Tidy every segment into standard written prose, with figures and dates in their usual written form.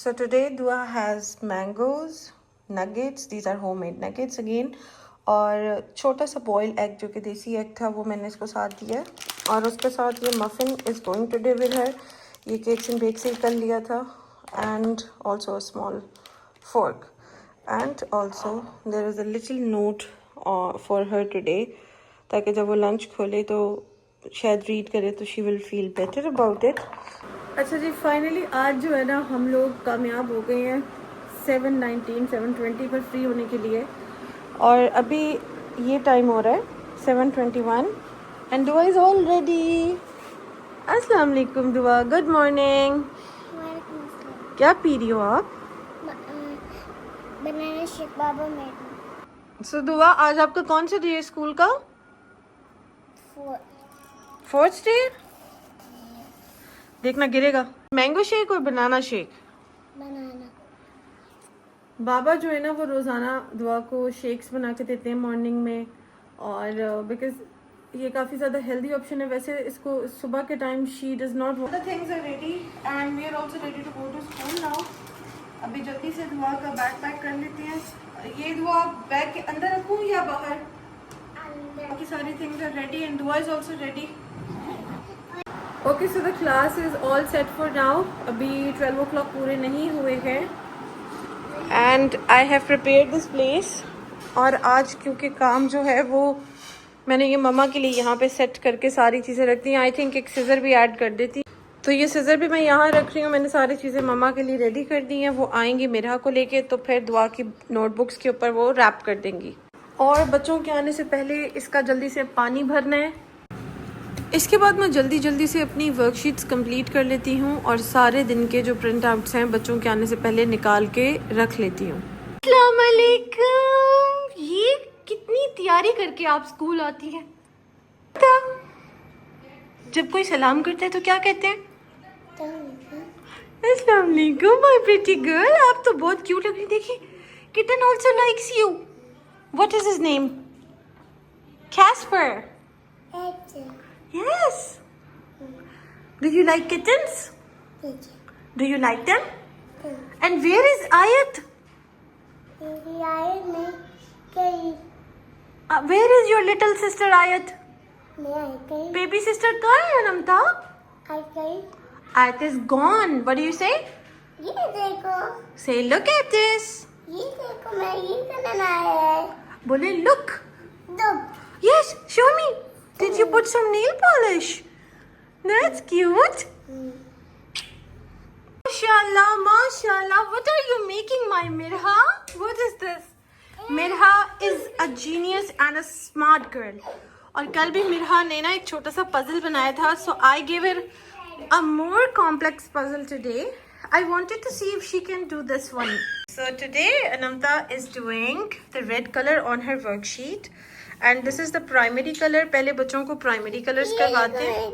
So today Dua has mangoes, nuggets. These are homemade nuggets again. और छोटा सा boiled egg जो कि देसी एग था वो मैंने इसको साथ दिया है. और उसके साथ ये muffin is going to day with her. ये केक्स एंड बेक से ही कर लिया था. And also a small fork. And also there is a little note for her today, ताकि जब वो लंच खोले तो शायद रीड करे तो she will feel better about it. अच्छा जी, फाइनली आज जो है ना हम लोग कामयाब हो गए हैं 7:20 पर फ्री होने के लिए. और अभी ये टाइम हो रहा है 7:21 एंड दुआ इज़ ऑल रेडी. अस्सलाम वालेकुम दुआ, गुड मॉर्निंग. क्या पी रही हो आप? बनाना शेक बाबा मेड. सो दुआ, आज आपका कौन सा डे है स्कूल का? Fourth day. देखना गिरेगा. मैंगो शेक और बनाना शेक. बनाना. बाबा जो है ना वो रोज़ाना दुआ को शेक्स बना के देते हैं मॉर्निंग में. और बिकॉज ये काफ़ी ज़्यादा हेल्दी ऑप्शन है. वैसे इसको सुबह के time she does not want. The things are ready and we are also ready to go to school now. अभी जल्दी से दुआ का बैग पैक कर लेते हैं. ये दुआ बैग के अंदर रखूँ या बाहर? बाकी सारी थिंग्स आर रेडी एंड दुआ is also ready. Okay, so the class is all set for now. अभी 12 o'clock पूरे नहीं हुए हैं and I have prepared this place. और आज क्योंकि काम जो है वो मैंने ये मम्मा के लिए यहाँ पे सेट करके सारी चीज़ें रख दी. आई थिंक एक सीज़र भी ऐड कर देती. तो ये सीज़र भी मैं यहाँ रख रही हूँ. मैंने सारी चीज़ें मम्मा के लिए रेडी कर दी हैं. वो आएंगी मिरहा को लेके तो फिर दुआ की नोटबुक्स के ऊपर वो रैप कर देंगी. और बच्चों के आने से पहले इसका जल्दी से पानी भरना है. इसके बाद मैं जल्दी से अपनी वर्कशीट्स कंप्लीट कर लेती हूँ और सारे दिन के जो प्रिंट आउट्स हैं बच्चों के आने से पहले निकाल के रख लेती हूँ. अस्सलाम वालेकुम. ये कितनी तैयारी करके आप स्कूल आती हैं? जब कोई सलाम करता है तो क्या कहते हैं? अस्सलाम वालेकुम माय प्रिटी गर्ल. आप तो बहुत क्यूट लग रही. देखिए, kitten also likes you. What is his name? Casper. Yes. Do you like kittens? Do you like them? And where is Ayat? Where is your little sister Ayat? Baby sister कहाँ है नमता? Ayat is gone. What do you say? ये देखो. Say, look at this. ये देखो, मैं ये बनाना है. बोले look. Look. Yes, show me. Did you put some nail polish? That's cute. Mashallah, mashallah. What are you making, my Mirha? What is this? Mirha is a genius and a smart girl. और कल भी मिरहा ने ना एक छोटा सा puzzle बनाया था. So I gave her a more complex puzzle today. I wanted to see if she can do this one. So today Anamta is doing the red color on her worksheet and this is the primary color. पहले बच्चों को primary colors करवाते हैं.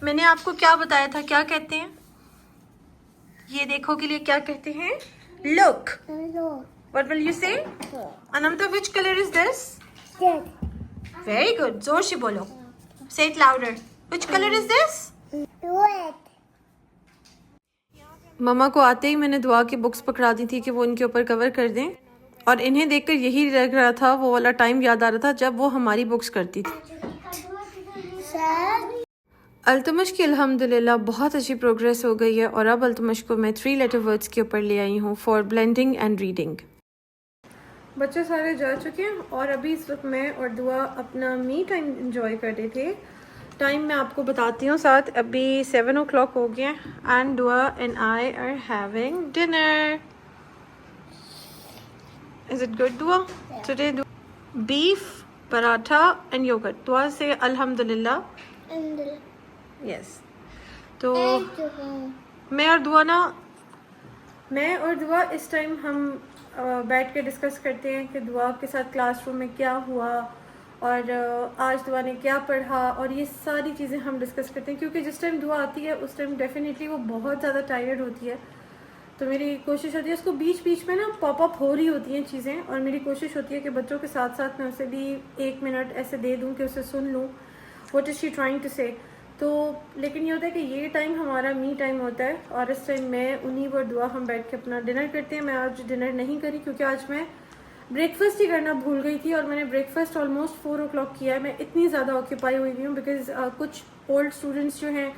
मैंने आपको क्या बताया था, क्या कहते हैं? ये देखो के लिए क्या कहते हैं? Look. What will you say? Anamta, which color is this? Very good. जोर से बोलो. Say it louder. Which color is this? Red. मम्मा को आते ही मैंने दुआ की बुक्स पकड़ा दी थी कि वो इनके ऊपर कवर कर दें. और इन्हें देखकर यही लग रहा था, वो वाला टाइम याद आ रहा था जब वो हमारी बुक्स करती थी. अल्तमश की अल्हम्दुलिल्लाह बहुत अच्छी प्रोग्रेस हो गई है. और अब अल्तमश को मैं 3 लेटर वर्ड्स के ऊपर ले आई हूँ फॉर ब्लेंडिंग एंड रीडिंग. बच्चे सारे जा चुके हैं और अभी इस वक्त मैं और दुआ अपना मी टाइम इंजॉय कर रहे थे. टाइम मैं आपको बताती हूँ साथ. अभी 7 o'clock हो गए and Dua and I are having dinner. Is it good Dua? Today beef, paratha and yogurt. Dua से अल्हम्दुलिल्लाह. यस. तो मैं और दुआ इस टाइम हम बैठ के डिस्कस करते हैं कि दुआ के साथ क्लासरूम में क्या हुआ और आज दुआ ने क्या पढ़ा और ये सारी चीज़ें हम डिस्कस करते हैं. क्योंकि जिस टाइम दुआ आती है उस टाइम डेफिनेटली वो बहुत ज़्यादा टायर्ड होती है. तो मेरी कोशिश होती है, उसको बीच बीच में ना पॉप अप हो रही होती हैं चीज़ें. और मेरी कोशिश होती है कि बच्चों के साथ साथ मैं उसे भी 1 मिनट ऐसे दे दूँ कि उसे सुन लूँ. What is she trying to say. तो लेकिन ये होता है कि ये टाइम हमारा मी टाइम होता है और इस टाइम मैं उन्हीं और दुआ हम बैठ के अपना डिनर करते हैं। मैं आज डिनर नहीं करी क्योंकि आज मैं ब्रेकफास्ट ही करना भूल गई थी और मैंने ब्रेकफास्ट ऑलमोस्ट 4 o'clock किया है। मैं इतनी ज़्यादा ऑक्यूपाई हुई हुई हूँ बिकॉज कुछ ओल्ड स्टूडेंट्स जो हैं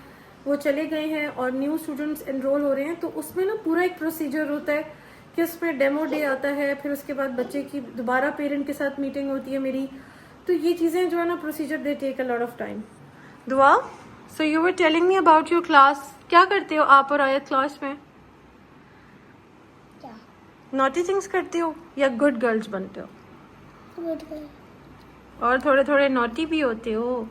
वो चले गए हैं और न्यू स्टूडेंट्स एनरोल हो रहे हैं। तो उसमें ना पूरा एक प्रोसीजर होता है कि उसमें डेमो डे आता है, फिर उसके बाद बच्चे की दोबारा पेरेंट के साथ मीटिंग होती है मेरी। तो ये चीज़ें जो है ना procedure they take a lot of time. Dua, so you were telling me about your class. क्या करते हो आप और आयत क्लास में? क्या? नॉटी थिंग्स करते हो या गुड गर्ल्स बनते हो? Good girl. और थोड़े थोड़े नॉटी भी होते हो?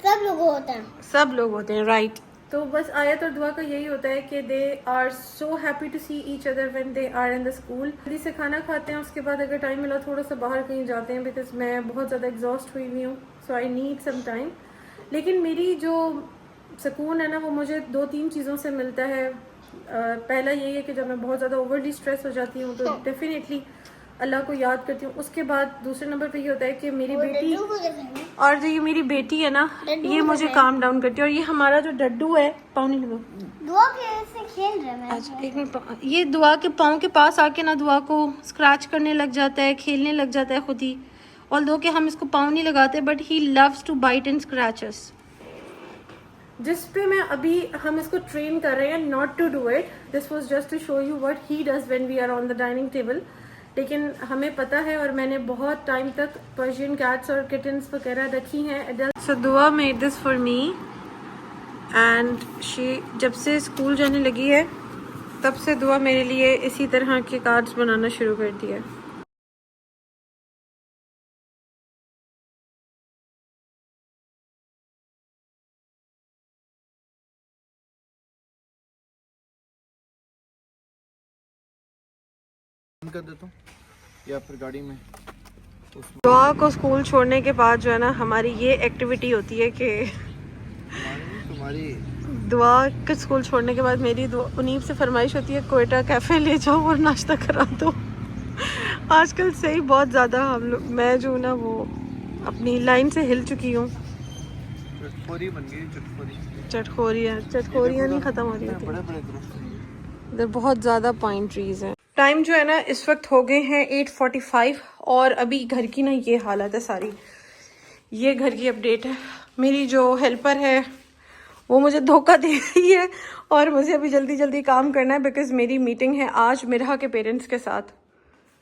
सब लोग होते हैं। सब लोग होते हैं, राइट। तो बस आयत और दुआ का यही होता है कि they are so happy to see each other when they are in the school. जल्दी से खाना खाते हैं, उसके बाद अगर टाइम मिला थोड़ा सा बाहर कहीं जाते हैं बिकॉज मैं बहुत ज़्यादा एग्जॉस्ट हुई हुई हूँ, सो आई नीड सम टाइम। लेकिन मेरी जो सुकून है ना वो मुझे 2-3 चीज़ों से मिलता है। पहला यही है कि जब मैं बहुत ज़्यादा ओवरली स्ट्रेस हो जाती हूँ तो डेफिनेटली अल्लाह को याद करती हूँ। उसके बाद दूसरे नंबर पे ये होता है कि मेरी बेटी और जो ये मेरी बेटी है ना ये मुझे काम डाउन करती है। और ये हमारा जो डड्डू है, पाँव नहीं लगो, दुआ के से खेल रहे हैं। अच्छा एक मिनट, ये दुआ के पाँव के पास आके ना दुआ को स्क्रैच करने लग जाता है, खेलने लग जाता है खुद ही। ऑल्दो कि हम इसको पाँव नहीं लगाते but he loves to bite and scratches, जिस पे मैं अभी हम इसको ट्रेन कर रहे हैं not to do it. This was just to show you what he does when we are on the dining table. लेकिन हमें पता है और मैंने बहुत टाइम तक पर्शियन कैट्स और किटन्स वगैरह रखी हैं एडल्ट। सो दुआ made this for me and she जब से स्कूल जाने लगी है तब से दुआ मेरे लिए इसी तरह के कार्ड्स बनाना शुरू कर दिया। कर देता हूँ या फिर गाड़ी में दुआ को स्कूल छोड़ने के बाद जो है ना हमारी ये एक्टिविटी होती है कि तुम्हारी दुआ के स्कूल छोड़ने के बाद मेरी उनीब से फरमाइश होती है कोयटा कैफ़े ले जाओ और नाश्ता करा दो। आजकल से ही बहुत ज़्यादा हम लोग, मैं जो ना वो अपनी लाइन से हिल चुकी हूँ। चटखोरी बन गई, चटखोरियाँ नहीं ख़त्म हो रही होती। बड़े बड़े दरख्त हैं। इधर बहुत ज़्यादा पाइन ट्रीज़ हैं। टाइम जो है ना इस वक्त हो गए हैं 8:45 और अभी घर की ना ये हालत है सारी। ये घर की अपडेट है। मेरी जो हेल्पर है वो मुझे धोखा दे रही है और मुझे अभी जल्दी जल्दी काम करना है बिकॉज मेरी मीटिंग है आज मिरहा के पेरेंट्स के साथ।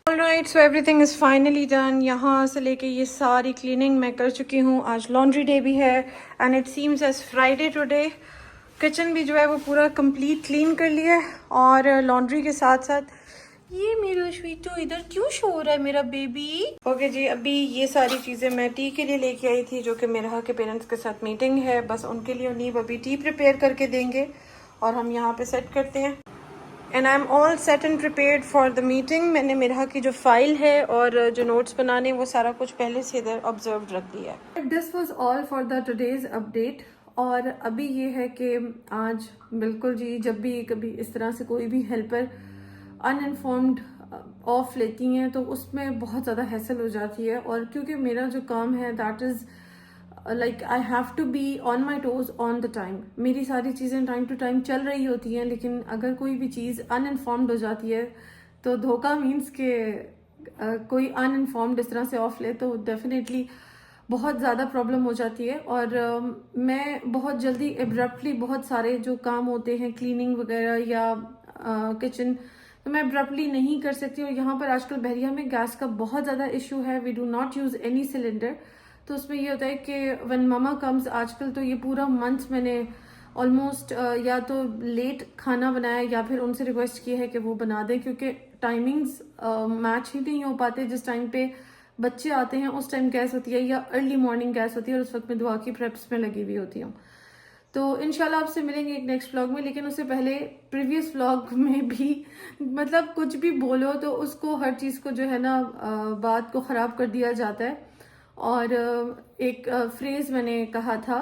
Alright, so everything is finally done. यहाँ से लेके ये सारी क्लीनिंग मैं कर चुकी हूँ। आज लॉन्ड्री डे भी है and it seems as Friday today. Kitchen भी जो है वो पूरा कंप्लीट क्लीन कर लिया है और लॉन्ड्री के साथ साथ ये मेरा स्वीटू इधर क्यों शो हो रहा है मेरा बेबी। ओके जी, अभी ये सारी चीज़ें मैं टी के लिए लेके आई थी जो कि मेरा के पेरेंट्स के साथ मीटिंग है, बस उनके लिए उन्हीं अभी टी प्रिपेयर करके देंगे और हम यहाँ पे सेट करते हैं। And I am all set and prepared for the meeting. मैंने मेरा की जो फाइल है और जो नोट्स बनाने वो सारा कुछ पहले से इधर ऑब्जर्व रख दिया है। This was all for the today's update. और अभी ये है कि आज बिल्कुल जी जब भी कभी इस तरह से कोई भी हेल्पर अनइन्फॉर्म्ड ऑफ लेती हैं तो उसमें बहुत ज़्यादा हैसल हो जाती है। और क्योंकि मेरा जो काम है that is like I have to be on my toes on the time. मेरी सारी चीज़ें टाइम टू टाइम चल रही होती हैं, लेकिन अगर कोई भी चीज़ अनइन्फॉर्म्ड हो जाती है तो धोखा मीन्स के कोई अनइन्फॉर्म्ड इस तरह से ऑफ ले तो डेफिनेटली बहुत ज़्यादा प्रॉब्लम हो जाती है। और मैं बहुत जल्दी एब्रप्टली बहुत सारे जो काम होते हैं क्लीनिंग वगैरह या किचन तो मैं एब्रप्टली नहीं कर सकती। और यहाँ पर आजकल बहरिया में गैस का बहुत ज़्यादा इशू है। We do not use any cylinder. तो उसमें ये होता है कि व्हेन मामा कम्स, आजकल तो ये पूरा मंथ मैंने ऑलमोस्ट या तो लेट खाना बनाया या फिर उनसे रिक्वेस्ट की है कि वो बना दें क्योंकि टाइमिंग्स मैच ही नहीं हो पाते। जिस टाइम पे बच्चे आते हैं उस टाइम गैस होती है या अर्ली मॉर्निंग गैस होती है और उस वक्त मैं दुआ की प्रेप्स में लगी हुई होती हूँ। तो इंशाल्लाह आपसे मिलेंगे एक नेक्स्ट व्लॉग में। लेकिन उससे पहले प्रीवियस व्लॉग में भी मतलब कुछ भी बोलो तो उसको हर चीज़ को जो है ना बात को ख़राब कर दिया जाता है। और एक फ्रेज़ मैंने कहा था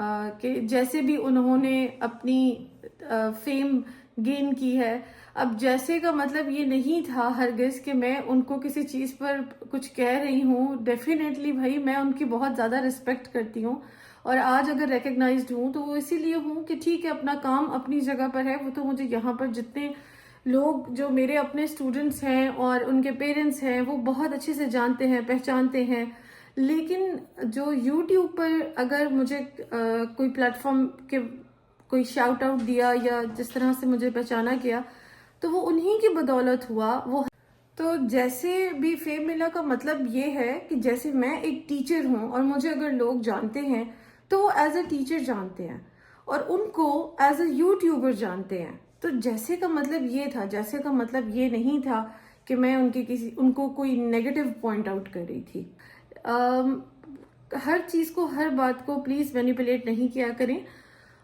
कि जैसे भी उन्होंने अपनी फेम गेन की है, अब जैसे का मतलब ये नहीं था हरगिज़ कि मैं उनको किसी चीज़ पर कुछ कह रही हूँ। डेफिनेटली भाई मैं उनकी बहुत ज़्यादा रिस्पेक्ट करती हूँ और आज अगर रिकग्नाइज्ड हूँ तो वो इसीलिए हूँ कि ठीक है, अपना काम अपनी जगह पर है। वो तो मुझे यहाँ पर जितने लोग जो मेरे अपने स्टूडेंट्स हैं और उनके पेरेंट्स हैं वो बहुत अच्छे से जानते हैं, पहचानते हैं। लेकिन जो यूट्यूब पर अगर मुझे कोई प्लेटफॉर्म के कोई शाउट आउट दिया या जिस तरह से मुझे पहचाना गया, तो वो उन्हीं की बदौलत हुआ। वो तो जैसे भी फेम मिला का मतलब ये है कि जैसे मैं एक टीचर हूँ और मुझे अगर लोग जानते हैं तो वो एज अ टीचर जानते हैं और उनको एज अ यूट्यूबर जानते हैं। तो जैसे का मतलब ये था, जैसे का मतलब ये नहीं था कि मैं उनको कोई नेगेटिव पॉइंट आउट कर रही थी। हर चीज़ को, हर बात को प्लीज़ मैनिपुलेट नहीं किया करें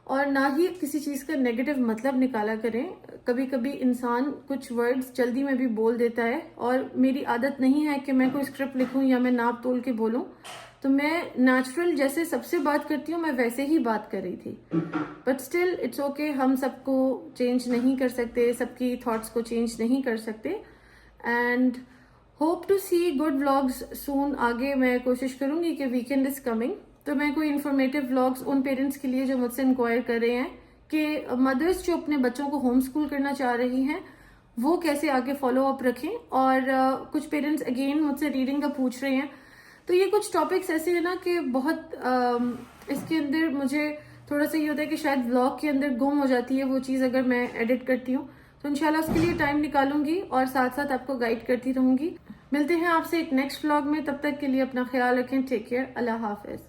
और ना ही किसी चीज़ का नेगेटिव मतलब निकाला करें। कभी कभी इंसान कुछ वर्ड्स जल्दी में भी बोल देता है और मेरी आदत नहीं है कि मैं कोई स्क्रिप्ट लिखूं या मैं नाप तोल के बोलूं। तो मैं नेचुरल जैसे सबसे बात करती हूँ मैं वैसे ही बात कर रही थी। बट स्टिल इट्स ओके, हम सबको चेंज नहीं कर सकते, सबकी थॉट्स को चेंज नहीं कर सकते। And hope to see good vlogs soon. आगे मैं कोशिश करूंगी कि वीकेंड इज कमिंग तो मैं कोई इन्फॉर्मेटिव व्लॉग्स उन पेरेंट्स के लिए जो मुझसे इंक्वायर कर रहे हैं कि मदर्स जो अपने बच्चों को होम स्कूल करना चाह रही हैं वो कैसे आगे फॉलो अप रखें। और कुछ पेरेंट्स अगेन मुझसे रीडिंग का पूछ रहे हैं। तो ये कुछ टॉपिक्स ऐसे हैं ना कि बहुत इसके अंदर मुझे थोड़ा सा ये होता है कि शायद व्लॉग के अंदर गुम हो जाती है वो चीज़ अगर मैं एडिट करती हूँ। तो इंशाल्लाह उसके लिए टाइम निकालूंगी और साथ साथ आपको गाइड करती रहूंगी। मिलते हैं आपसे एक नेक्स्ट व्लॉग में, तब तक के लिए अपना ख्याल रखें। टेक केयर, अल्लाह हाफिज।